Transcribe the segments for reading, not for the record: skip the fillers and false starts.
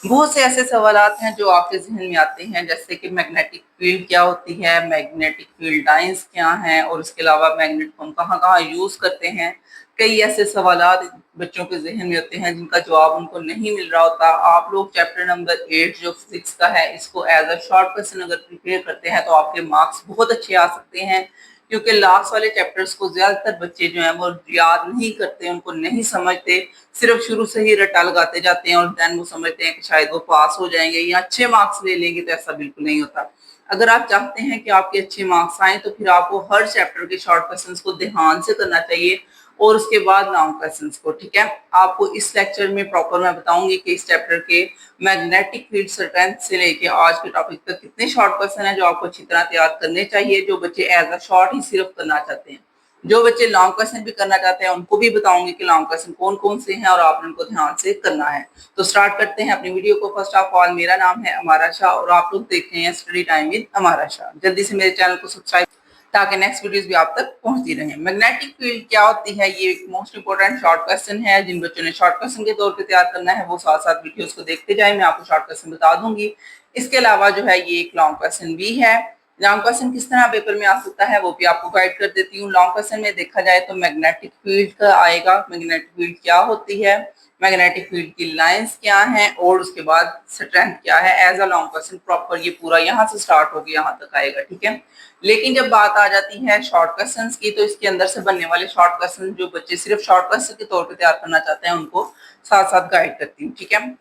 बहुत से ऐसे सवालात हैं जो आपके ज़हन में आते हैं, जैसे कि मैग्नेटिक फील्ड क्या होती है, मैग्नेटिक फील्ड लाइंस क्या हैं और उसके अलावा मैग्नेट को हम कहाँ-कहाँ यूज़ करते हैं। कई ऐसे सवालात बच्चों के ज़हन में होते हैं जिनका जवाब उनको नहीं मिल रहा होता। आप लोग चैप्टर नंबर 8 जो फिज़िक्स का है, इसको एज़ अ शॉर्ट क्वेश्चन अगर प्रिपेयर करते हैं तो आपके मार्क्स बहुत अच्छे आ सकते हैं, क्योंकि लास्ट वाले चैप्टर्स को ज़्यादातर बच्चे जो हैं वो याद नहीं करते, उनको नहीं समझते, सिर्फ शुरू से ही रट्टा लगाते जाते हैं और देन वो समझते हैं कि शायद वो पास हो जाएंगे या अच्छे मार्क्स ले लेंगे, तो ऐसा बिल्कुल नहीं होता। अगर आप चाहते हैं कि आपके अच्छे मार्क्स आए तो फिर आपको हर चैप्टर के शॉर्ट क्वेश्चंस को ध्यान से करना चाहिए और उसके बाद लॉन्ग क्वेश्चंस को। ठीक है, आपको इस लेक्चर में प्रॉपर मैं बताऊंगी कि इस चैप्टर के मैग्नेटिक फील्ड स्ट्रेंथ से लेके आज के टॉपिक तक कितने शॉर्ट क्वेश्चन है जो आपको अच्छी तरह तैयार करने चाहिए, जो बच्चे एज अ शॉर्ट ही सिर्फ करना चाहते हैं। जो बच्चे लॉन्ग क्वेश्चन भी करना चाहते हैं उनको भी बताऊंगी कि लॉन्ग क्वेश्चन कौन कौन से हैं और आपने उनको ध्यान से करना है। तो स्टार्ट करते हैं अपनी वीडियो को। फर्स्ट ऑफ ऑल, मेरा नाम है अमारा शाह और आप लोग देख रहे हैं स्टडी टाइम विद अमारा शाह। जल्दी से मेरे चैनल को सब्सक्राइब ताकि नेक्स्ट वीडियोस भी आप तक पहुंचती रहें। मैग्नेटिक फील्ड क्या होती है, ये एक मोस्ट इंपोर्टेंट शॉर्ट क्वेश्चन है। जिन बच्चों ने शॉर्ट क्वेश्चन के तौर पे तैयार करना है वो साथ साथ वीडियोस को देखते जाएं, मैं आपको शॉर्ट क्वेश्चन बता दूंगी। इसके अलावा जो है ये एक लॉन्ग क्वेश्चन भी है। लॉन्ग क्वेश्चन किस तरह पेपर में आ सकता है वो भी आपको गाइड कर देती हूँ। लॉन्ग क्वेश्चन में देखा जाए तो मैग्नेटिक फील्ड का आएगा, मैग्नेटिक फील्ड क्या होती है, मैग्नेटिक फील्ड की लाइंस क्या हैं और उसके बाद स्ट्रेंथ क्या है। As a long question proper ये पूरा यहाँ से स्टार्ट होकर यहाँ तक आएगा। ठीक है, लेकिन जब बात आ जाती है शॉर्ट क्वेश्चंस की तो इसके अंदर से बनने वाले शॉर्ट क्वेश्चन जो बच्चे सिर्फ शॉर्ट क्वेश्चन के तौर पे तैयार करना चाहते हैं उनको साथ साथ गाइड करती हूँ। ठीक है,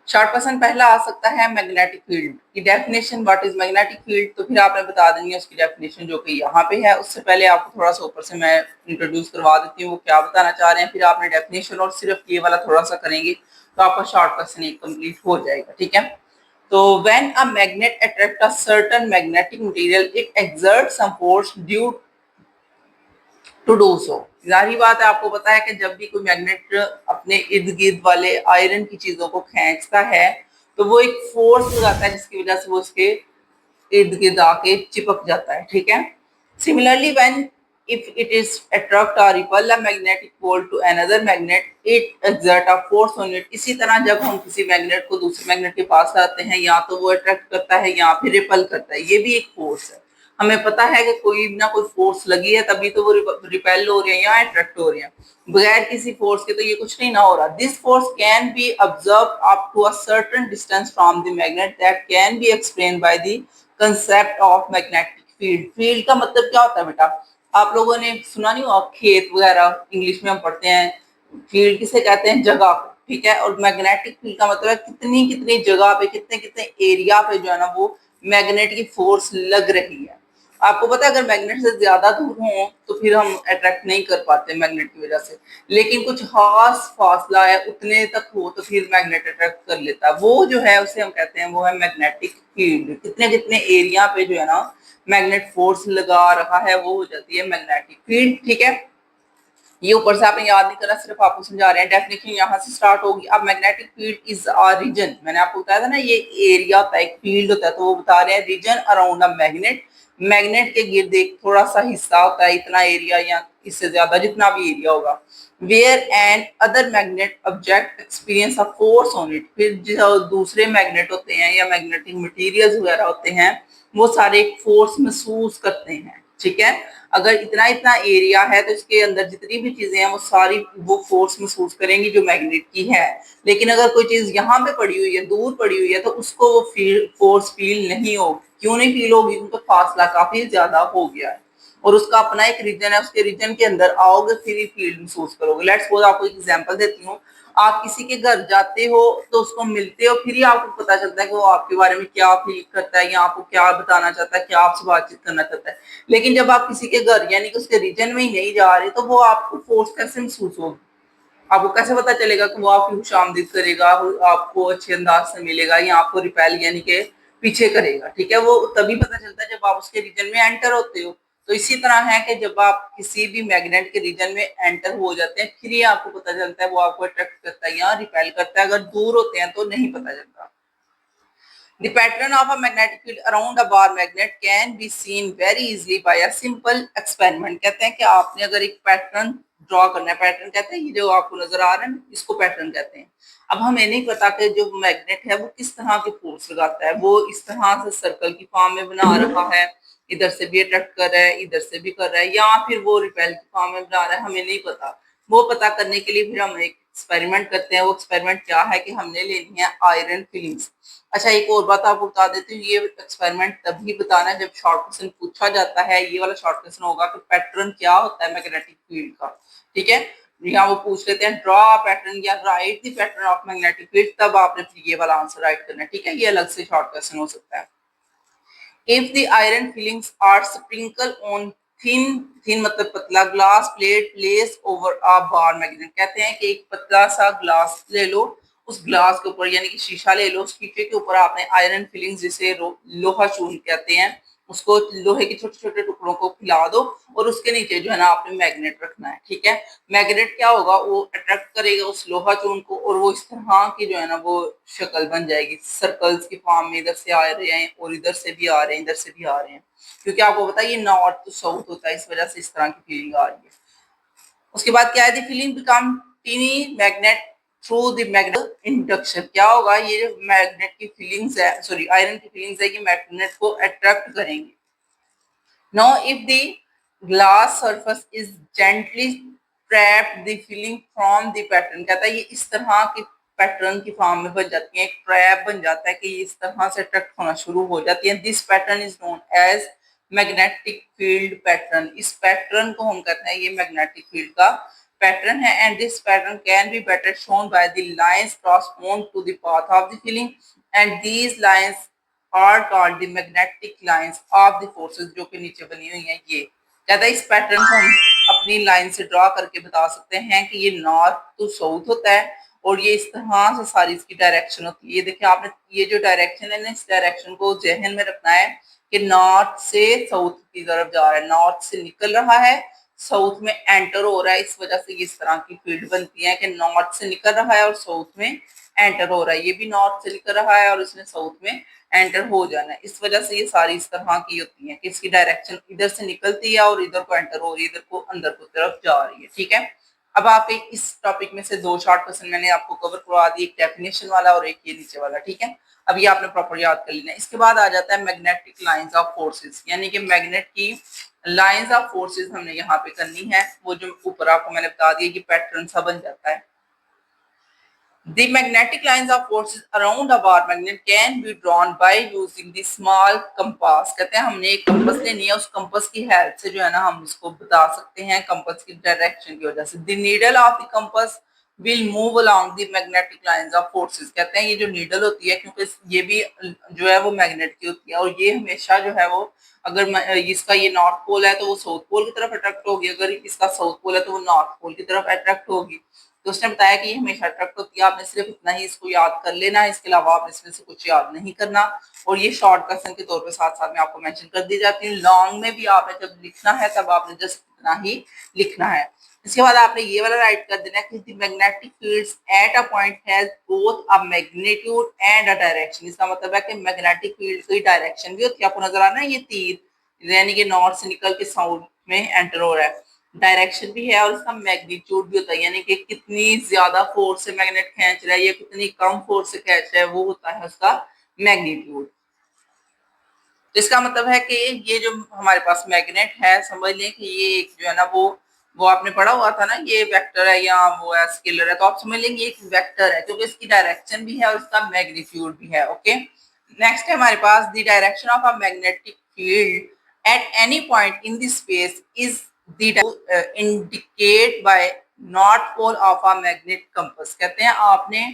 शॉर्ट क्वेश्चन पहला आ सकता है मैग्नेटिक फील्ड की definition, what is magnetic field. तो फिर आपने बता देनी है उसकी डेफिनेशन जो कि यहाँ पे है। उससे पहले आपको थोड़ा सा ऊपर से मैं इंट्रोड्यूस करवा देती हूँ वो क्या बताना चाह रहे हैं, फिर आपने डेफिनेशन और सिर्फ ये वाला थोड़ा सा करेंगे तो आपका शॉर्ट क्वेश्चन एक कंप्लीट हो जाएगा। ठीक है, तो when a magnet attract a certain magnetic material, it exerts some force due to do so। जाहिर बात है, आपको पता है कि जब भी कोई मैग्नेट अपने इर्द गिर्द वाले आयरन की चीजों को खींचता है तो वो एक फोर्स लगाता है जिसकी वजह से वो उसके इर्द गिर्द आके चिपक जाता है। ठीक है, similarly when if it is attract or repel a magnetic pole to another magnet, it exert a force on it। इसी तरह जब हम किसी मैग्नेट को दूसरे मैग्नेट के पास लाते हैं या तो वो अट्रैक्ट करता है या फिर रिपल करता है, ये भी एक फोर्स है। हमें पता है कि कोई ना कोई फोर्स लगी है तभी तो वो रिपेल हो रहे हैं या अट्रैक्ट हो रहे हैं, बगैर किसी फोर्स के तो ये कुछ नहीं ना हो रहा। This force can be observe up to a certain distance from the magnet that can be explain by the concept of magnetic field. Field का मतलब क्या होता है बेटा, आप लोगों ने सुना नहीं होगा, खेत वगैरह इंग्लिश में हम पढ़ते हैं, फील्ड किसे कहते हैं, जगह को। ठीक है, और मैग्नेटिक फील्ड का मतलब है कितनी कितनी जगह पे, कितने कितने एरिया पे जो है ना वो मैग्नेट की फोर्स लग रही है। आपको पता है अगर मैग्नेट से ज्यादा दूर हो तो फिर हम अट्रैक्ट नहीं कर पाते मैग्नेट की वजह से, लेकिन कुछ खास फासला है उतने तक हो तो फिर मैग्नेट अट्रैक्ट कर लेता है। वो जो है उसे हम कहते हैं वो है मैग्नेटिक फील्ड। कितने कितने एरिया पे जो है ना मैग्नेट फोर्स लगा रहा है वो हो जाती है मैग्नेटिक फील्ड। ठीक है, ये ऊपर से आपने याद नहीं करना, सिर्फ आपको समझा रहे हैं। डेफिनेशन यहाँ से स्टार्ट होगी। अब magnetic field is a region, मैंने आपको बताया था ना ये एरिया होता है, एक फील्ड होता है, तो वो बता रहे हैं region around a magnet. Magnet के गिर्द एक थोड़ा सा हिस्सा होता है, इतना एरिया या इससे ज्यादा जितना भी एरिया होगा। Where and other magnet object experience a force on it. फिर जो दूसरे मैग्नेट होते हैं या मैग्नेटिक मटेरियल्स वगैरह होते हैं वो सारे एक फोर्स महसूस करते हैं। ठीक है, अगर इतना इतना एरिया है तो इसके अंदर जितनी भी चीजें हैं वो सारी वो फोर्स महसूस करेंगी जो मैग्नेट की है। लेकिन अगर कोई चीज यहाँ पे पड़ी हुई है, दूर पड़ी हुई है, तो उसको वो फोर्स फील नहीं होगी। क्यों नहीं फील होगी, क्योंकि फासला काफी ज्यादा हो गया है और उसका अपना एक रीजन है, उसके रीजन के अंदर आओगे फिर ही फील महसूस करोगे। लेट्स सपोज आपको एक एग्जांपल देती हूँ, आप किसी के घर जाते हो तो उसको मिलते हो, फिर ही आपको पता चलता है कि वो आपके बारे में क्या फील करता है या आपको क्या बताना चाहता है, क्या आपसे बातचीत करना चाहता है। लेकिन जब आप किसी के घर यानी कि उसके रीजन में ही नहीं जा रहे तो वो आपको फोर्स कैसे महसूस होगी, आपको कैसे पता चलेगा कि वो आपकी खुशामदीद करेगा, वो आपको अच्छे अंदाज से मिलेगा या आपको रिपेल यानी कि पीछे करेगा। ठीक है, वो तभी पता चलता है जब आप उसके रीजन में एंटर होते हो। तो इसी तरह है कि जब आप किसी भी मैग्नेट के रीजन में एंटर हो जाते हैं फिर ही आपको पता चलता है वो आपको अट्रैक्ट करता है या रिपेल करता है। अगर दूर होते हैं तो नहीं पता चलता। The pattern of a magnetic field around a bar magnet can be seen very easily by a simple experiment। कहते हैं कि आपने अगर एक पैटर्न ड्रॉ करना है। पैटर्न कहते हैं ये जो आपको नजर आ रहा है ना, इसको पैटर्न कहते हैं। अब हमें नहीं पता कि जो मैग्नेट है वो किस तरह के फोर्स लगाता है, वो इस तरह से सर्कल की फॉर्म में बना रहा है, इधर से भी अट्रैक्ट कर रहा है, इधर से भी कर रहा है, या फिर वो रिपेल की फॉर्म में बना रहा है, हमें नहीं पता। वो पता करने के लिए फिर हम एक एक्सपेरिमेंट करते हैं। वो एक्सपेरिमेंट क्या है कि हमने लेनी है आयरन फिलिंग्स। अच्छा, एक और बात आपको बता देती हूँ, ये एक्सपेरिमेंट तभी बताना है जब शॉर्ट क्वेश्चन पूछा जाता है। ये वाला शॉर्ट क्वेश्चन होगा कि पैटर्न क्या होता है मैग्नेटिक फील्ड का, ठीक है। यहाँ वो पूछ लेते हैं ड्रॉ पैटर्न या right the pattern of magnetic field, तब आपने फिर ये वाला आंसर राइट करना है, ठीक है। ये अलग से शॉर्ट क्वेश्चन हो सकता है। If the iron fillings are sprinkled on thin मतलब पतला glass plate place over a bar magnet, कहते हैं कि एक पतला सा ग्लास ले लो, उस ग्लास के ऊपर यानी कि शीशा ले लो, उस शीशे के ऊपर आपने आयरन फिलिंग्स जिसे लोहा चून कहते हैं, उसको लोहे के छोटे छोटे टुकड़ों को फैला दो और उसके नीचे जो है ना आपने मैग्नेट रखना है, ठीक है। मैग्नेट क्या होगा, वो अट्रैक्ट करेगा उस लोहा चून को और वो इस तरह की जो है ना वो शक्ल बन जाएगी, सर्कल्स की फॉर्म में, इधर से आ रहे हैं और इधर से भी आ रहे हैं, इधर से भी आ रहे हैं, क्योंकि आपको पता है ये नॉर्थ टू साउथ होता है, इस वजह से इस तरह की फीलिंग आ रही है। उसके बाद क्या है, the filing become tiny magnet through the magnet induction. क्या होगा, ये जो मैग्नेट की फीलिंग्स है, सॉरी आयरन की फीलिंग्स है, ये मैग्नेट को अट्रैक्ट करेंगे। Now, if the glass surface is gently trapped, the filling from the pattern, कहता है ये इस तरह की पैटर्न की फॉर्म में बन जाती है, एक ट्रैप बन जाता है कि ये इस तरह से अट्रैक्ट होना शुरू हो जाती है। This pattern is known as magnetic field pattern. इस पैटर्न को हम कहते हैं ये मैग्नेटिक फील्ड का पैटर्न है। And this pattern can be better shown by the lines cross on to the path of the filing, and these lines are called the magnetic lines of the forces, जो कि नीचे बनी हुई है। ये ज्यादा इस पैटर्न को हम अपनी लाइन से ड्रॉ करके बता सकते हैं कि ये नॉर्थ टू साउथ होता है और ये इस तरह से सारी इसकी डायरेक्शन होती है। ये देखिए आपने ये जो डायरेक्शन है ना, इस डायरेक्शन को जहन में रखना है कि नॉर्थ से साउथ की तरफ जा रहा है, नॉर्थ से निकल रहा है, साउथ में एंटर हो रहा है। इस वजह से इस तरह की फील्ड बनती है कि नॉर्थ से निकल रहा है और साउथ में एंटर हो रहा है। ये भी नॉर्थ से निकल रहा है और इसने साउथ में एंटर हो जाना है। इस वजह से ये सारी इस तरह की होती है कि इसकी डायरेक्शन इधर से निकलती है और इधर को एंटर हो रही है, इधर को अंदर को तरफ जा रही है, ठीक है। अब आप एक इस टॉपिक में से दो शॉर्ट क्वेश्चन मैंने आपको कवर करवा दी, एक डेफिनेशन वाला और एक ये नीचे वाला, ठीक है। अब ये आपने प्रॉपर याद कर लेना है। इसके बाद आ जाता है मैग्नेटिक लाइंस ऑफ फोर्सेस, यानी कि मैग्नेट की लाइंस ऑफ फोर्सेस हमने यहाँ पे करनी है। वो जो ऊपर आपको मैंने बता दिया कि पैटर्न सा बन जाता है। The magnetic lines of forces around a bar magnet can be drawn by using the small compass। कहते हैं हमने एक कंपास लेनी है, उस कंपास की हेल्प से जो है ना हम इसको बता सकते हैं कंपास की डायरेक्शन की वजह से। The needle of the compass will move along the magnetic lines of forces। कहते हैं ये जो नीडल होती है, क्योंकि ये भी जो है वो मैग्नेट की होती है और ये हमेशा जो है वो, अगर इसका ये नॉर्थ पोल है तो वो साउथ पोल की तरफ अट्रैक्ट होगी, अगर इसका साउथ पोल है तो वो नॉर्थ पोल की तरफ अट्रैक्ट होगी। तो उसने बताया कि ये हमेशा अट्रैक्ट होती है, आपने सिर्फ इतना ही इसको याद कर लेना है, इसके अलावा आपने इसमें से कुछ याद नहीं करना। और ये शॉर्ट क्वेश्चन के तौर पे साथ साथ में आपको मेंशन कर दी जाती है। लॉन्ग में भी आपने जब लिखना है तब आपने जस्ट इतना ही लिखना है। इसके बाद आपने ये वाला राइट कर देना है कि the magnetic fields at a point has both a magnitude and a direction. इसका मतलब है कि मैग्नेटिक फील्ड की डायरेक्शन भी होती है, आपको नजर आ रहा है ये तीर, यानी कि नॉर्थ से निकल के साउथ में एंटर हो रहा है, डायरेक्शन भी है और इसका मैग्नीट्यूड भी होता है, यानी कि कितनी ज्यादा फोर्स से मैग्नेट खींच रहा है या कितनी कम फोर्स से खींच रहा है, वो होता है उसका मैग्नीट्यूड। तो इसका मतलब है कि ये जो हमारे पास मैग्नेट है, समझ लें कि ये एक जो है ना वो आपने पढ़ा हुआ था ना, ये वेक्टर है या वो है स्केलर है, तो आप समझ लेंगे एक वेक्टर है क्योंकि इसकी डायरेक्शन भी है और इसका मैग्नीट्यूड भी है। ओके, नेक्स्ट है हमारे पास the direction of a magnetic field at any point in the space is the indicate by north pole of a magnet compass. कहते हैं आपने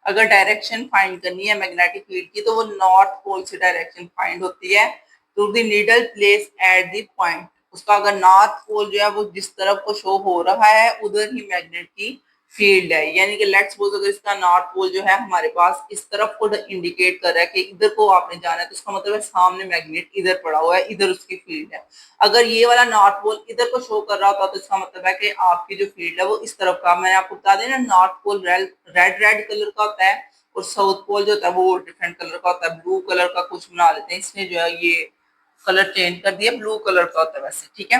अगर डायरेक्शन फाइंड करनी है मैग्नेटिक फील्ड की तो वो नॉर्थ पोल से डायरेक्शन फाइंड होती है to the needle place at the point. उसका अगर नॉर्थ पोल जो है वो जिस तरफ को शो हो रहा है उधर ही मैग्नेट की फील्ड है, यानी कि लेट्स सपोज अगर इसका नॉर्थ पोल जो है हमारे पास इस तरफ को इंडिकेट कर रहा है कि इधर को आपने जाना है, तो इसका मतलब है सामने मैग्नेट इधर पड़ा हुआ है, इधर उसकी फील्ड है। अगर ये वाला नॉर्थ पोल इधर को शो कर रहा होता तो इसका मतलब है कि आपकी जो फील्ड है वो इस तरफ का, मैंने आपको बता देना north pole red red colour का होता है और साउथ पोल जो होता है वो डिफरेंट कलर का होता है, ब्लू कलर का कुछ बना लेते हैं, इसने जो है ये कलर चेंज कर दिया, ब्लू कलर का होता है वैसे, ठीक है।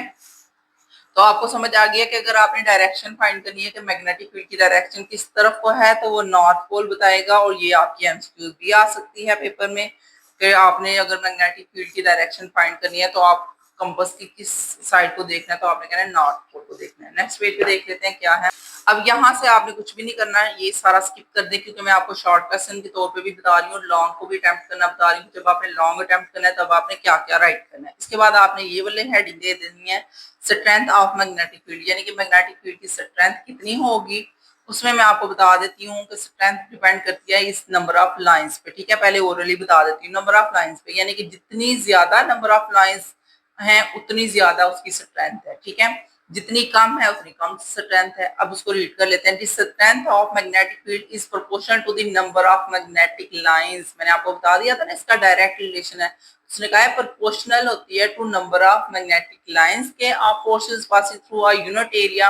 तो आपको समझ आ गया कि अगर आपने डायरेक्शन फाइंड करनी है कि मैग्नेटिक फील्ड की डायरेक्शन किस तरफ को है, तो वो नॉर्थ पोल बताएगा। और ये आपकी एमसीक्यूज भी आ सकती है पेपर में कि आपने अगर मैग्नेटिक फील्ड की डायरेक्शन फाइंड करनी है तो आप कंपास की किस साइड को देखना है, तो आपने कहना है नॉर्थ पोल को देखना है। नेक्स्ट पेज पे देख लेते हैं क्या है। अब यहाँ से आपने कुछ भी नहीं करना है, ये सारा स्किप कर दे, क्योंकि मैं आपको शॉर्ट क्वेश्चन के तौर पे भी बता रही हूँ, लॉन्ग को भी अटेम्प्ट करना बता रही हूँ। जब आपने लॉन्ग अटेम्प्ट करना है तब आपने क्या क्या राइट करना है। इसके बाद आपने ये वाले हेडिंग दे देनी है, स्ट्रेंथ ऑफ मैग्नेटिक फील्ड, यानी कि मैग्नेटिक फील्ड की स्ट्रेंथ कितनी होगी। उसमें मैं आपको बता देती हूँ कि स्ट्रेंथ डिपेंड करती है इस नंबर ऑफ लाइंस पे। ठीक है, पहले ओरली बता देती हूँ नंबर ऑफ लाइंस पे, यानी कि जितनी ज्यादा नंबर ऑफ लाइंस हैं उतनी ज्यादा उसकी स्ट्रेंथ है। ठीक है, जितनी कम है उतनी कम स्ट्रेंथ है। अब उसको रीड कर लेते हैं। The strength of magnetic field is proportional to the number of magnetic lines. मैंने आपको बता दिया था ना, इसका डायरेक्ट रिलेशन है। उसने कहा है प्रोपोर्शनल होती है to number of magnetic lines के of forces passing through a unit area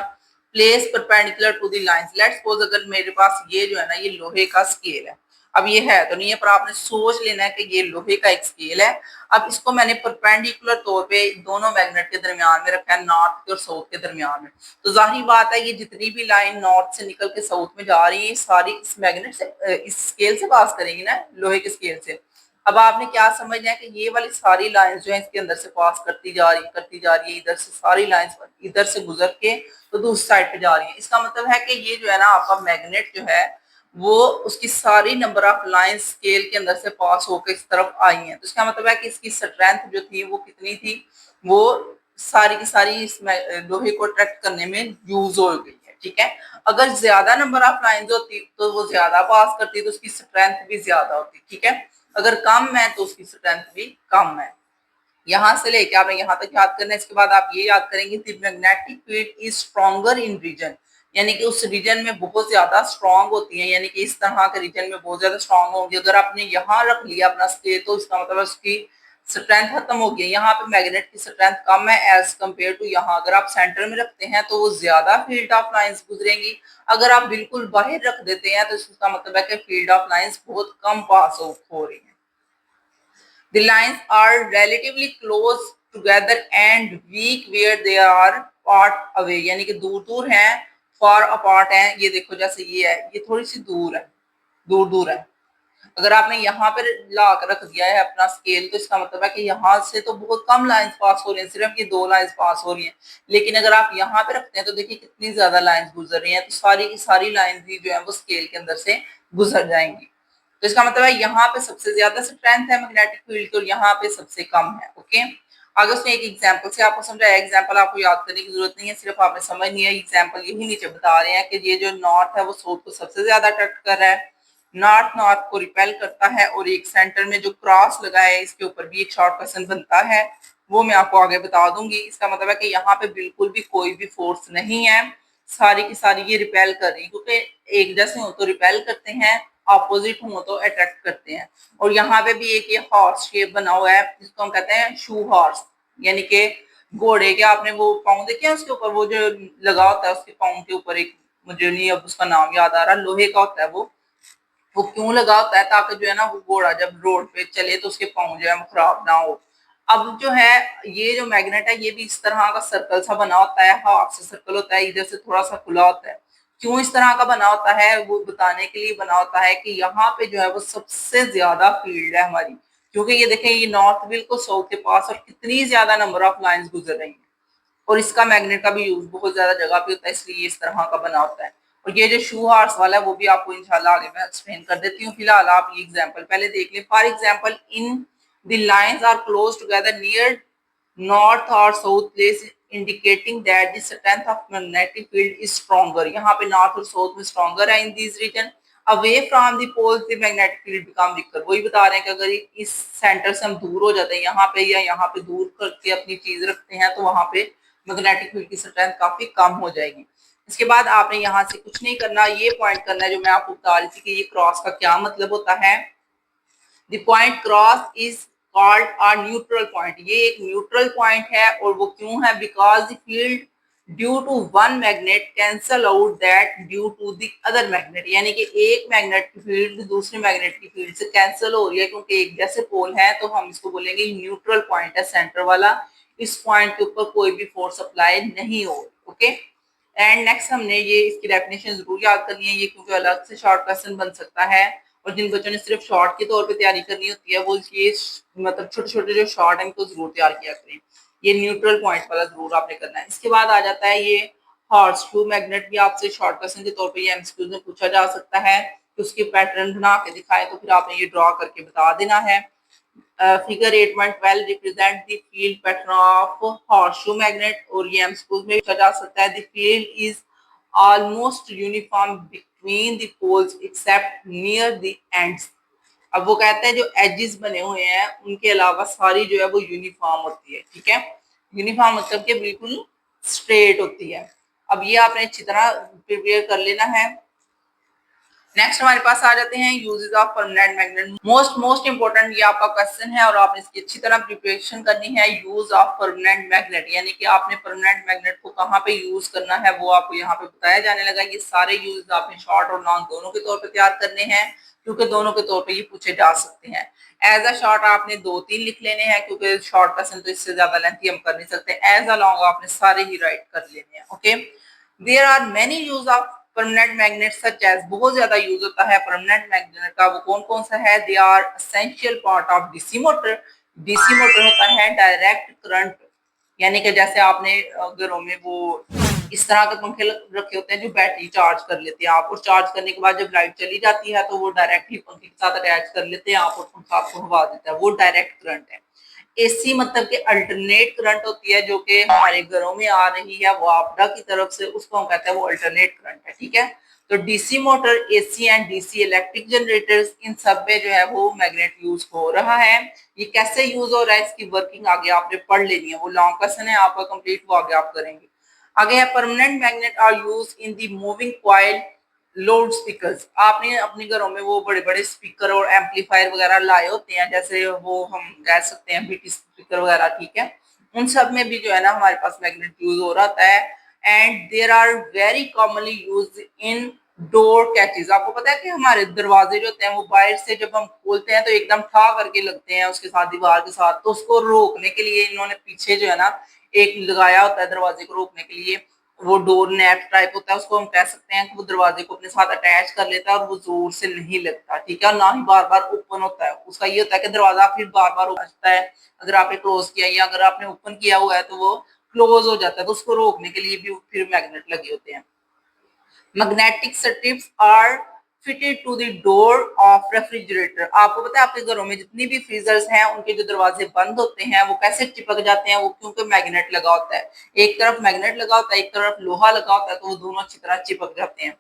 place perpendicular to the lines. Let's suppose अगर मेरे पास ये जो है ना, ये लोहे का स्केल है। अब ये है तो नहीं है, पर आपने सोच लेना है कि ये लोहे का एक स्केल है। अब इसको मैंने परपेंडिकुलर तौर पे दोनों मैग्नेट के दरमियान में रखा है, नॉर्थ के और साउथ के दरमियान में। तो जाहिर बात है ये जितनी भी लाइन नॉर्थ से निकल के साउथ में जा रही है, सारी इस मैग्नेट से, इस स्केल से पास करेंगी ना, लोहे के स्केल से। अब आपने क्या समझना है कि ये वाली सारी लाइंस जो है इसके अंदर से पास करती जा रही है, करती जा रही है। इधर से सारी लाइंस इधर से गुजर के तो दूसरी साइड पे जा रही है। इसका मतलब है कि ये जो है ना आपका मैग्नेट जो है वो उसकी सारी नंबर ऑफ लाइन स्केल के अंदर से पास होकर इस तरफ आई हैं। तो इसका मतलब है कि इसकी स्ट्रेंथ जो थी वो कितनी थी, वो सारी की सारी इस लोहे को अट्रैक्ट करने में यूज हो गई है। ठीक है, अगर ज्यादा नंबर ऑफ लाइंस होती तो वो ज्यादा पास करती, तो उसकी स्ट्रेंथ भी ज्यादा होती। ठीक है, अगर कम है तो उसकी स्ट्रेंथ भी कम है। यहाँ से लेके आपने यहाँ तक याद करना है। इसके बाद आप ये याद करेंगे magnetic field is stronger in region, यानी कि उस रीजन में बहुत ज्यादा स्ट्रॉन्ग होती है, यानी कि इस तरह के रीजन में बहुत ज्यादा स्ट्रॉन्ग होंगी। अगर आपने यहाँ रख लिया अपना स्केल तो इसका मतलब उसकी स्ट्रेंथ खत्म हो गई। यहाँ पे मैग्नेट की स्ट्रेंथ कम है एज कम्पेयर टू यहाँ। अगर आप सेंटर में रखते हैं तो वो ज्यादा फील्ड ऑफ लाइंस गुजरेंगी। अगर आप बिल्कुल बाहर रख देते हैं तो इसका मतलब है कि फील्ड ऑफ लाइंस बहुत कम पास हो रही है। The lines are relatively close together and weak where they are far away, यानी कि दूर दूर हैं, far apart हैं। ये देखो जैसे ये है, ये थोड़ी सी दूर है, दूर दूर है। अगर आपने यहाँ पर ला कर रख दिया है अपना स्केल तो इसका मतलब है कि यहाँ से तो बहुत कम लाइंस पास हो रही हैं, सिर्फ ये 2 लाइंस पास हो रही हैं। लेकिन अगर आप यहाँ पे रखते हैं तो देखिए कितनी ज्यादा लाइंस गुजर रही हैं। तो सारी की सारी लाइंस भी जो है वो स्केल के अंदर से गुजर जाएंगी। तो इसका मतलब है यहाँ पे सबसे ज्यादा स्ट्रेंथ है मैग्नेटिक फील्ड की और यहाँ पे सबसे कम है। ओके, आगे उसने एक एग्जांपल से आपको समझाया। एग्जांपल आपको याद करने की जरूरत नहीं है, सिर्फ आपने समझनी है। एग्जांपल यही नीचे बता रहे हैं कि ये जो नॉर्थ है वो साउथ को सबसे ज्यादा अट्रैक्ट कर रहा है, नॉर्थ नॉर्थ को रिपेल करता है। और एक सेंटर में जो क्रॉस लगा है इसके ऊपर भी एक शॉर्ट क्वेश्चन बनता है, वो मैं आपको आगे बता दूंगी। इसका मतलब है कि यहाँ पे बिल्कुल भी कोई भी फोर्स नहीं है, सारी की सारी ये रिपेल कर रही है, क्योंकि एक जैसे हो तो रिपेल करते हैं, ऑपोजिट हो तो अट्रैक्ट करते हैं। और यहाँ पे भी एक ये हॉर्स शेप बना हुआ है, जिसको हम कहते हैं शू हॉर्स, यानी कि घोड़े के आपने वो पाँव देखे हैं, उसके ऊपर वो जो लगा होता है उसके पाँव के ऊपर एक, मुझे नहीं अब उसका नाम याद आ रहा, लोहे का होता है वो क्यों लगा होता है, ताकि जो है ना वो घोड़ा जब रोड पे चले तो उसके पाँव जो है वो खराब ना हो। अब जो है ये जो मैग्नेट है ये भी इस तरह का सर्कल सा बना होता है, हाफ से सर्कल होता है, इधर से थोड़ा सा खुला होता है। क्यों इस तरह का बना होता है वो बताने के लिए बना होता है कि यहाँ पे जो है वो सबसे ज्यादा फील्ड है हमारी, क्योंकि ये देखें ये नॉर्थ बिल्कुल साउथ के पास और कितनी ज्यादा नंबर ऑफ लाइंस गुजर रही है। और इसका मैग्नेट का भी यूज बहुत ज्यादा जगह पे होता है, इसलिए इस तरह का बना होता है। और ये जो शू हार्स वाला है वो भी आपको इंशाल्लाह आगे मैं एक्सप्लेन कर देती हूँ। फिलहाल आप ये एग्जांपल पहले देख लें। For example, in the lines are close together near north और south place indicating that the strength of magnetic field is stronger. यहाँ पे नॉर्थ और साउथ में स्ट्रॉन्गर है in this region. Away from the poles the magnetic field become weaker. वही बता रहे हैं कि अगर इस सेंटर से हम दूर हो जाते हैं यहाँ पे या यहाँ पे दूर करके अपनी चीज रखते हैं तो वहां पे मैग्नेटिक फील्ड की स्ट्रेंथ काफी कम हो जाएगी। इसके बाद आपने यहाँ से कुछ नहीं करना, ये पॉइंट करना है जो मैं आपको बता रही थी कि ये क्रॉस का क्या मतलब होता है। The point cross is called a neutral point. ये एक न्यूट्रल पॉइंट है और वो क्यों है, because the field due to one magnet cancel out that due to the other magnet, यानी कि एक मैग्नेट की फील्ड दूसरे मैग्नेट की फील्ड से कैंसिल हो रही है क्योंकि एक जैसे पोल है, तो हम इसको बोलेंगे न्यूट्रल पॉइंट है सेंटर वाला। इस पॉइंट के ऊपर कोई भी फोर्स अप्लाई नहीं हो। ओके, एंड नेक्स्ट हमने ये इसकी डेफिनेशन जरूर याद करनी है, ये क्योंकि अलग से शॉर्ट क्वेश्चन बन सकता है, और जिन बच्चों ने सिर्फ शॉर्ट के तौर पे तैयारी करनी होती है वो ये मतलब छोटे छोटे जो शॉर्ट है इनको जरूर तैयार किया करें। ये न्यूट्रल पॉइंट वाला जरूर आपने करना है। इसके बाद आ जाता है ये हॉर्स शू मैग्नेट, भी आपसे शॉर्ट क्वेश्चन के तौर पे ये एमसीक्यू में पूछा जा सकता है कि उसकी पैटर्न बना के दिखाए, तो फिर आपने ये ड्रॉ करके बता देना है। Figure 8.12 represent the field pattern of horseshoe magnet, और ये एमसीक्यू में पूछा जा सकता है the field is almost uniform between the poles except near the ends. अब वो कहते हैं जो एजेस बने हुए हैं उनके अलावा सारी जो है वो यूनिफॉर्म होती है। ठीक है, यूनिफॉर्म मतलब कि बिल्कुल स्ट्रेट होती है। अब ये आपने अच्छी तरह प्रिपेयर कर लेना है। नेक्स्ट हमारे पास आ जाते हैं uses of permanent magnet. Most important ये आपका क्वेश्चन है और आपने इसकी अच्छी तरह प्रिपरेशन करनी है। यूज ऑफ परमानेंट मैग्नेट, यानी कि आपने परमानेंट मैग्नेट को कहाँ पे यूज करना है वो आपको यहाँ पे बताया जाने लगा। ये सारे यूज आपने शॉर्ट और लॉन्ग दोनों के तौर पर तैयार करने हैं, क्योंकि दोनों के तौर पर ये पूछे जा सकते हैं। एज अ शॉर्ट आपने 2-3 लिख लेने हैं, क्योंकि शॉर्ट क्वेश्चन तो इससे ज्यादा लेंथी हम कर नहीं सकते। एज अ लॉन्ग आपने सारे ही राइट कर लेने हैं। Okay, there are many use of permanent magnet such as, बहुत ज्यादा यूज होता है परमानेंट मैग्नेट का। वो कौन कौन सा है? They are essential part of DC motor. DC motor होता है डायरेक्ट करंट, यानी कि जैसे आपने घरों में वो इस तरह के पंखे रखे होते हैं जो बैटरी चार्ज कर लेते हैं आप, और चार्ज करने के बाद जब लाइट चली जाती है तो वो डायरेक्ट ही पंखे के साथ अटैच कर लेते हैं आप, और पंखा आपको हवा देता है, वो डायरेक्ट करंट है। एसी मतलब कि अल्टरनेट करंट होती है, जो कि हमारे घरों में आ रही है वो आपदा की तरफ से, उसको हम कहते हैं वो अल्टरनेट करंट है। ठीक है, तो DC motor, AC and DC electric generators, इन सब में जो है वो मैग्नेट यूज हो रहा है। ये कैसे यूज हो रहा है इसकी वर्किंग आगे आपने पढ़ लेनी है, वो लॉन्ग क्वेश्चन है आपका कंप्लीट, वो आगे आप करेंगे। आगे है permanent magnet are use in the moving coil loud speakers. आपने अपने घरों में वो बड़े बड़े स्पीकर और एम्पलीफायर वगैरह लाए होते हैं, जैसे वो हम कह सकते हैं बीटी स्पीकर वगैरह। ठीक है, उन सब में भी जो है ना हमारे पास मैग्नेट यूज हो रहा है। And there are very commonly use in door catches. आपको पता है कि हमारे दरवाजे जो होते हैं वो बाहर से जब हम खोलते हैं तो एकदम ठा करके लगते हैं उसके साथ, दीवार के साथ, तो उसको रोकने के लिए इन्होंने पीछे जो है ना एक लगाया होता है दरवाजे को रोकने के लिए। वो डोर नेट टाइप होता है, उसको हम कह सकते हैं कि वो दरवाजे को अपने साथ अटैच कर लेता है और वो जोर से नहीं लगता। ठीक है, ना ही बार बार ओपन होता है। उसका ये होता है कि दरवाजा फिर बार बार ओपन है, अगर आपने क्लोज किया या अगर आपने ओपन किया हुआ है तो वो क्लोज हो जाता है, तो उसको रोकने के लिए भी फिर मैग्नेट लगे होते हैं। Magnetic strips are fitted to the door of refrigerator. आपको पता है आपके घरों में जितनी भी फ्रीजर्स हैं उनके जो दरवाजे बंद होते हैं वो कैसे चिपक जाते हैं? वो क्योंकि मैग्नेट लगा होता है। एक तरफ मैग्नेट लगा होता है, एक तरफ लोहा लगा होता है, तो वो दोनों अच्छी तरह चिपक जाते हैं।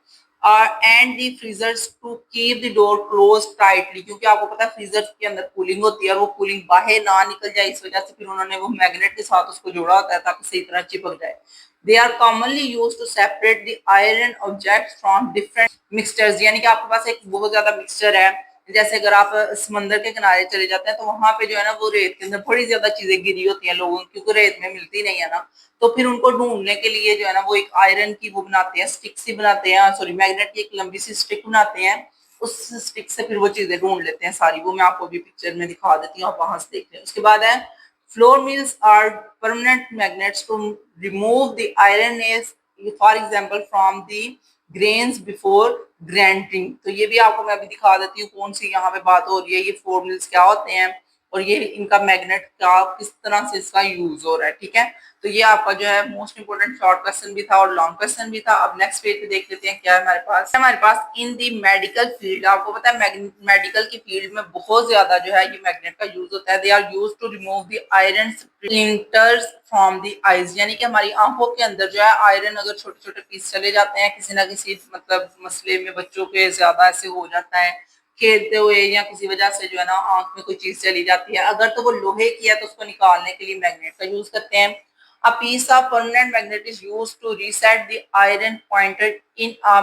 And the freezers to keep the door close tightly, क्योंकि आपको पता है फ्रीजर के अंदर कूलिंग होती है और वो कूलिंग बाहर ना निकल जाए, इस वजह से फिर उन्होंने वो मैग्नेट के साथ उसको जोड़ा होता है ताकि सही तरह चिपक जाए। They are commonly used to separate the iron objects from different mixtures। यानी कि आपके पास एक बहुत ज्यादा मिक्सचर है, जैसे अगर आप समंदर के किनारे चले जाते हैं तो वहां पे जो है ना वो रेत के अंदर बड़ी ज्यादा चीजें गिरी होती हैं लोगों की, क्योंकि रेत में मिलती नहीं है ना, तो फिर उनको ढूंढने के लिए जो है ना वो एक आयरन की वो बनाते हैं, स्टिक सी बनाते हैं, सॉरी मैग्नेट की एक लंबी सी स्टिक बनाते हैं, उस स्टिक से फिर वो चीजें ढूंढ लेते हैं सारी। वो मैं आपको भी पिक्चर में दिखा देती हूँ, आप वहां से देख लें। उसके बाद है floor mills are permanent magnets to remove the iron nails, for example from the grains before grinding। तो ये भी आपको मैं अभी दिखा देती हूँ कौन सी यहाँ पे बात हो रही है, ये फ्लोर मिल्स क्या होते हैं और ये इनका मैग्नेट का किस तरह से इसका यूज हो रहा है। ठीक है, तो ये आपका जो है मोस्ट इंपोर्टेंट शॉर्ट क्वेश्चन भी था और लॉन्ग क्वेश्चन भी था। अब नेक्स्ट पेज पे देख लेते हैं क्या है हमारे पास इन दी मेडिकल फील्ड। आपको पता है मेडिकल की फील्ड में बहुत ज्यादा जो है ये मैग्नेट का यूज होता है। They are use to remove the iron splinters from the eyes, यानी कि हमारी आंखों के अंदर जो है आयरन अगर छोटे छोटे पीस चले जाते हैं किसी ना किसी मतलब मसले में, बच्चों के ज्यादा ऐसे हो जाता है खेलते हुए या किसी वजह से जो है ना आंख में कोई चीज चली जाती है, अगर तो वो लोहे की है तो उसको निकालने के लिए मैग्नेट का यूज करते हैं। A piece of permanent magnet is used to reset the iron pointed in a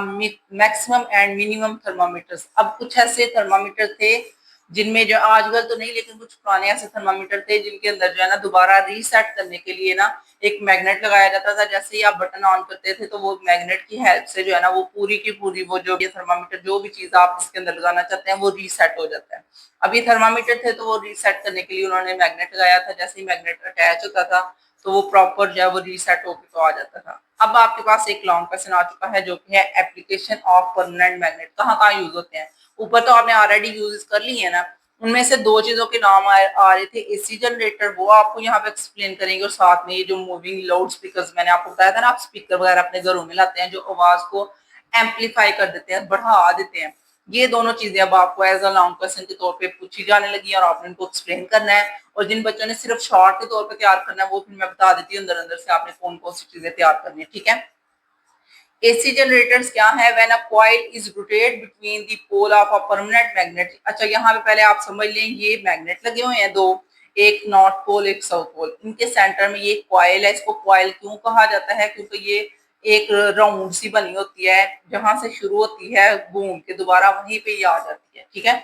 maximum and minimum thermometers। अब कुछ ऐसे थर्मामीटर थे जिनमें जो आजकल तो नहीं लेकिन कुछ पुराने ऐसे थर्मामीटर थे जिनके अंदर जो है ना दोबारा रीसेट करने के लिए ना एक मैग्नेट लगाया जाता था। जैसे ही आप बटन ऑन करते थे तो वो मैग्नेट की हेल्प से जो है ना वो पूरी की पूरी वो जो ये थर्मामीटर जो भी चीज आप इसके अंदर लगाना चाहते हैं वो रीसेट हो जाता है। अब ये थर्मामीटर थे तो वो रीसेट करने के लिए उन्होंने मैग्नेट लगाया था। जैसे ही मैग्नेट अटैच होता था तो वो प्रॉपर जो है वो रीसेट होकर तो आ जाता था। अब आपके पास एक लॉन्ग क्वेश्चन आ चुका है जो कि है एप्लीकेशन ऑफ परमानेंट मैग्नेट कहाँ कहाँ यूज होते हैं। ऊपर तो आपने ऑलरेडी यूज कर ली है ना, उनमें से दो चीजों के नाम आ रहे थे, एसी जनरेटर वो आपको यहाँ पे एक्सप्लेन करेंगे, और साथ में ये जो मूविंग लाउड स्पीकर मैंने आपको बताया था ना, आप स्पीकर वगैरह अपने घरों में लाते हैं जो आवाज को एम्पलीफाई कर देते हैं, बढ़ा देते हैं। ये दोनों चीजें अब आपको एज अ लॉन्ग क्वेश्चन के तौर पे पूछी जाने लगी है और आपने इनको एक्सप्लेन करना है। और जिन बच्चों ने सिर्फ शॉर्ट के तौर पे तैयार करना है वो फिर मैं बता देती हूँ अंदर अंदर से आपने कौन कौन सी चीजें तैयार करनी है, ठीक है। AC जनरेटर्स क्या है, when a coil is rotate between the pole of a permanent magnet. अच्छा यहाँ पे पहले आप समझ लें, ये मैग्नेट लगे हुए हैं दो, एक नॉर्थ पोल एक साउथ पोल, इनके सेंटर में ये कॉइल है। इसको कॉइल क्यों कहा जाता है, क्योंकि ये एक राउंड सी बनी होती है, जहां से शुरू होती है घूम के दोबारा वहीं पे ही आ जाती है, ठीक है।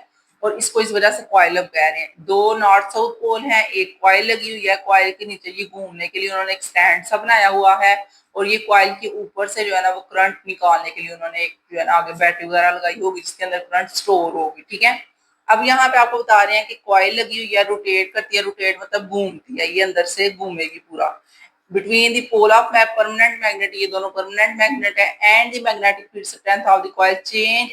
और इसको इस वजह से कॉइल अब कह रहे हैं। दो नॉर्थ साउथ पोल हैं, एक कॉइल लगी हुई है, कॉइल के नीचे ये घूमने के लिए उन्होंने एक स्टैंड सा बनाया हुआ है, और ये कॉइल के ऊपर से जो है ना वो करंट निकालने के लिए उन्होंने एक जो है ना आगे बैटरी वगैरह लगाई होगी जिसके अंदर करंट स्टोर होगी, ठीक है। अब यहाँ पे आपको बता रहे हैं कि कॉइल लगी हुई है, रोटेट करती है, रोटेट मतलब घूमती है, ये अंदर से घूमेगी पूरा। Between the pole of permanent magnet, ये दोनों परमानेंट मैग्नेट है, and the magnetic field strength of the coil change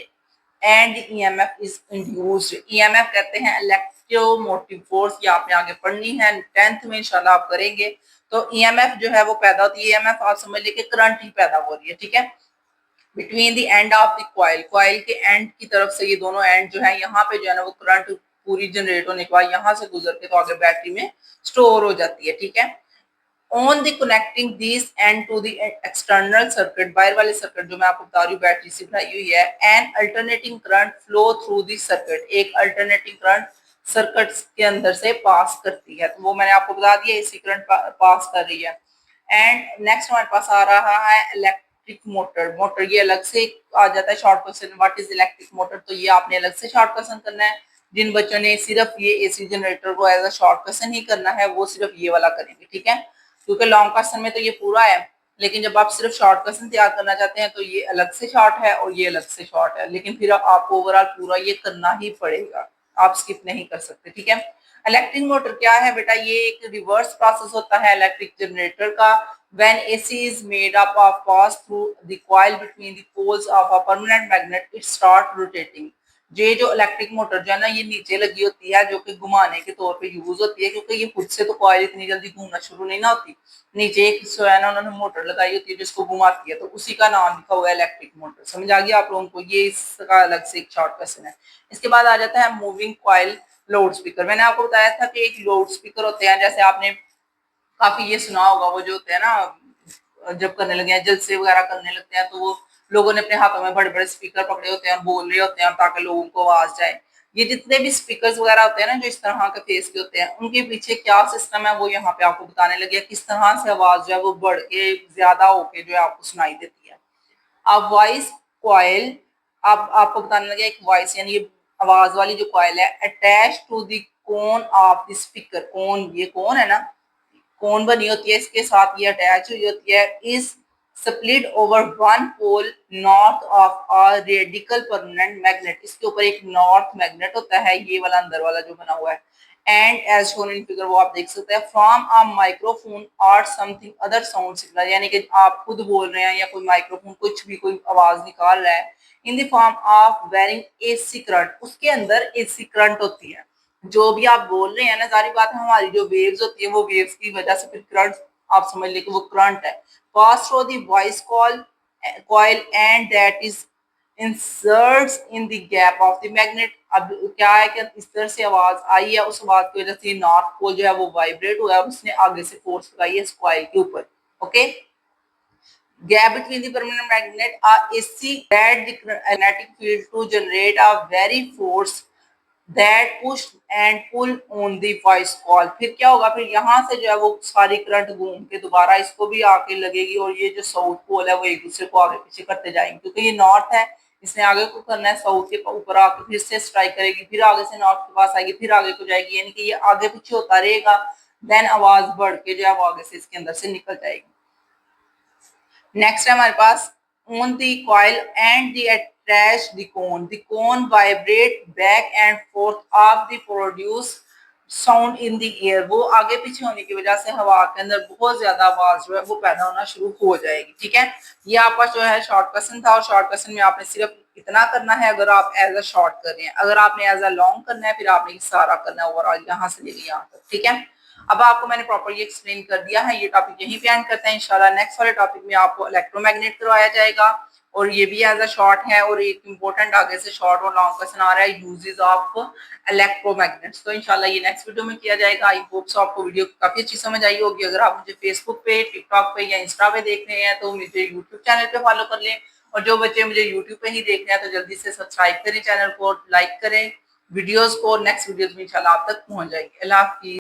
and EMF is induced. EMF कहते हैं इलेक्ट्रोमोटिव फोर्स, ये आपने आगे पढ़नी है 10th में इंशाल्लाह आप करेंगे। तो ईएमएफ जो है वो पैदा होती है, ईएमएफ आप समझ लीजिए करंट ही पैदा हो रही है, ठीक है। Between the end of the coil, coil के एंड की तरफ से ये दोनों एंड जो है यहाँ पे जो है ना वो करंट पूरी जनरेट होने के बाद यहाँ से गुजर के तो आगे बैटरी में स्टोर हो जाती है, ठीक है। On the connecting this end to the external circuit, बाहर वाले सर्किट जो मैं आपको बता रही हूँ बैटरी से बनाई हुई है, and alternating current flow through the circuit, एक अल्टरनेटिंग करंट सर्किट के अंदर से पास करती है, तो वो मैंने आपको बता दिया इसी करंट पास कर रही है। एंड नेक्स्ट हमारे पास आ रहा है इलेक्ट्रिक मोटर, मोटर ये अलग से आ जाता है short question, what is electric motor, तो ये आपने अलग से शॉर्ट क्वेश्चन करना है। जिन बच्चों ने सिर्फ ये एसी जनरेटर को एज अ शॉर्ट क्वेश्चन ही करना है वो सिर्फ ये वाला करेंगे, ठीक है, क्योंकि लॉन्ग क्वेश्चन में तो ये पूरा है, लेकिन जब आप सिर्फ शॉर्ट क्वेश्चन तैयार करना चाहते हैं तो ये अलग से शॉर्ट है और ये अलग से शॉर्ट है, लेकिन फिर आपको ओवरऑल पूरा ये करना ही पड़ेगा, आप स्किप नहीं कर सकते, ठीक है। इलेक्ट्रिक मोटर क्या है बेटा, ये एक रिवर्स प्रोसेस होता है इलेक्ट्रिक जनरेटर का। when AC is made up of pass through the coil between the poles of a permanent magnet, it start rotating। ये जो इलेक्ट्रिक मोटर जो है ना ये नीचे लगी होती है, जो कि घुमाने के तौर पे यूज होती है, क्योंकि ये खुद से तो कॉइल इतनी जल्दी घूमना शुरू नहीं ना होती, नीचे एक जो है ना उन्होंने मोटर लगाई होती है जिसको घुमाती है, तो उसी का नाम लिखा हुआ है इलेक्ट्रिक मोटर। समझ आ गया आप लोगों को, ये इसका अलग से एक शॉर्ट क्वेश्चन है। इसके बाद आ जाता है मूविंग कॉइल लाउड स्पीकर। मैंने आपको बताया था कि एक लाउड स्पीकर होते हैं, जैसे आपने काफी ये सुना होगा, वो जो होते हैं ना जब करने लगे हैं जलसे वगैरह करने लगते हैं तो वो लोगों ने अपने हाथों में बड़े बड़े स्पीकर पकड़े होते हैं और बोल रहे होते हैं ताकि लोगों को आवाज जाए। ये जितने भी स्पीकर्स वगैरह होते हैं ना जो इस तरह के फेस के होते हैं, उनके पीछे क्या सिस्टम है वो यहाँ पे आपको बताने लगे, किस तरह से आवाज जो है वो बढ़ के ज्यादा होके जो है आपको सुनाई देती है। अब वॉइस कॉइल, अब आपको बताने लगे एक वॉइस यानी ये आवाज वाली जो कॉइल है attach to the cone of the speaker, cone ये कोन है ना, कोन बनी होती है, इसके साथ ये अटैच हुई होती है, is split over one pole north of a radical permanent magnet, इसके ऊपर एक नॉर्थ मैग्नेट होता है, ये वाला अंदर वाला जो बना हुआ है। And as shown in figure, वो आप देख सकते हैं, फ्रॉम अ माइक्रोफोन और समथिंग अदर साउंड सिग्नल, यानी कि आप खुद बोल रहे हैं या कोई माइक्रोफोन कुछ भी कोई आवाज निकाल रहा है, in the form of varying AC current, उसके अंदर एसी करंट होती है। जो भी आप बोल रहे हैं ना, सारी बात है, हमारी जो वेव्स होती है वो वेव्स की वजह से फिर करंट, आप समझ लीजिए वो करंट है, pass through the voice coil and that is inserts in the gap of the magnet. अब क्या है कि इस तरह से आवाज आई है, उस आवाज की वजह से नॉर्थ पोल जो है वो वाइब्रेट हुआ है, उसने आगे से फोर्स लगाई है इस कॉइल के ऊपर, okay. Gap between the permanent magnet are AC that the magnetic field to generate a very force that push and pull on the voice coil। फिर क्या होगा, फिर यहाँ से जो है वो सारी करंट घूम के दोबारा इसको भी आके लगेगी और ये जो साउथ पोल है वो एक दूसरे को आगे पीछे करते जाएंगे, क्योंकि ये नॉर्थ है, इसने आगे को करना है, साउथ के ऊपर आके फिर से स्ट्राइक करेगी, फिर आगे से नॉर्थ के पास आएगी, फिर आगे को जाएगी, यानी कि ये आगे पीछे होता रहेगा, देन आवाज बढ़ के जो है वो आगे से इसके अंदर से निकल जाएगी। नेक्स्ट है हमारे पास on the coil and the attach the cone, the cone vibrate back and forth of the produce sound in the air, वो आगे पीछे होने की वजह से हवा के अंदर बहुत ज्यादा आवाज जो है वो पैदा होना शुरू हो जाएगी। ठीक है, ये आपका जो है शॉर्ट क्वेश्चन था, और शॉर्ट क्वेश्चन में आपने सिर्फ इतना करना है अगर आप एज अ शॉर्ट कर रहे हैं। अगर आपने एज अ लॉन्ग करना है फिर आपने सारा करना है ओवरऑल यहाँ से लेकर यहाँ तक। ठीक है, अब आपको मैंने प्रॉपरली एक्सप्लेन कर दिया है। ये टॉपिक यहीं पे एंड करते हैं। इंशाल्लाह नेक्स्ट वाले टॉपिक में आपको इलेक्ट्रोमैग्नेट करवाया जाएगा, और ये भी एज अ शॉर्ट है, और एक इंपॉर्टेंट आगे से शॉर्ट और लॉन्ग क्वेश्चन आ रहा है, यूजेस ऑफ इलेक्ट्रोमैग्नेट्स। तो इंशाल्लाह ये नेक्स्ट वीडियो में किया जाएगा। आई होप सो आपको वीडियो काफी अच्छी समझ आई होगी। अगर आप मुझे फेसबुक पे, टिकटॉक पे या इंस्टा पे देख रहे हैं तो मुझे यूट्यूब चैनल पे फॉलो कर लें, और जो बच्चे मुझे यूट्यूब पे ही देख रहे हैं तो जल्दी से सब्सक्राइब करें चैनल को, लाइक करें वीडियोस को। नेक्स्ट वीडियोस में इंशाल्लाह आप तक पहुंच जाएगी। अल्लाह हाफिज।